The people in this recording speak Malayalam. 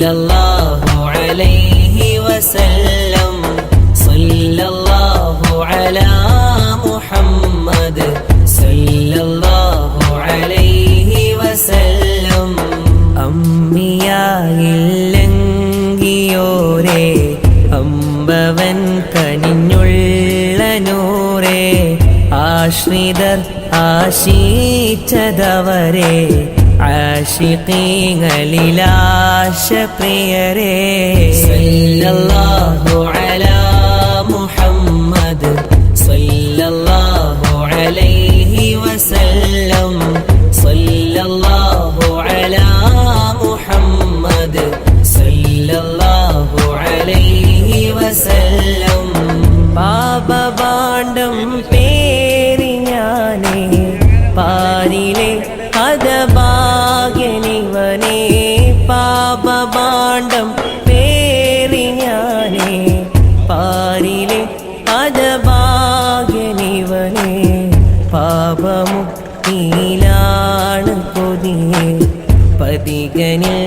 സല്ലല്ലാഹു അലൈഹി വസല്ലം സല്ലല്ലാഹു അലാ മുഹമ്മദ് സല്ലല്ലാഹു അലൈഹി വസല്ലം അമ്മിയായില്ലെങ്കിയോരേ അമ്പവൻ കനിഞ്ഞുള്ള നൂറേ ആശ്രിതർ ആശിച്ചതവരെ ആശിഖീങ്ങളിലാശ പ്രിയരേ സല്ലല്ലാഹു അലാ മുഹമ്മദ് സല്ലല്ലാഹു അലൈഹി വസല്ലം സല്ലല്ലാഹു അലാ മുഹമ്മദ് സല്ലല്ലാഹു അലൈഹി വസല്ലം പാപഭാണ്ഡം പേറി ഞാനേ പാരിലെ ഹതഭാഗ്യനിവനേ പാപഭാണ്ഡം പേറി ഞാനേ പാരിലെ ഹതഭാഗ്യനിവനേ പാപമുക്തിയിലാണ് കൊതിയേ പതികനിൽ